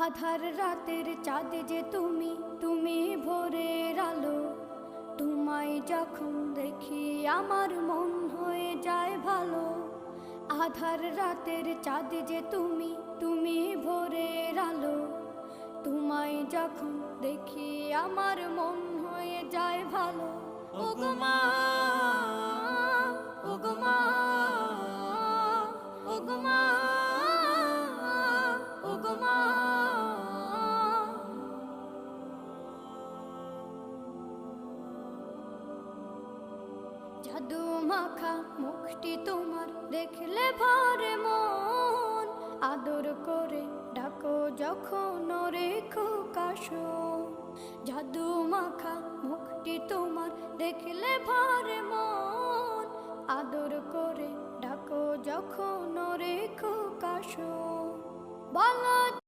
আধার রাতের চাঁদ যে তুমি, তুমি ভোরের আলো। তোমায় যখন দেখি আমার মন হয়ে যায় ভালো। আধার রাতের চাঁদ যে তুমি, তুমি ভোরের আলো। তোমায় যখন দেখি আমার মন হয়ে যায় ভালো। ওগো মা, ওগো মা, ওগো মা, ওগো মা। জাদু মাখা মুখটি তোমার দেখলে ভরে মন। আদর করে ডাকো যখন রেখো কাশন। জাদু মাখা মুখটি তোমার দেখলে ভরে মন। আদর করে ডাকো যখন রেখো কাশন। বলো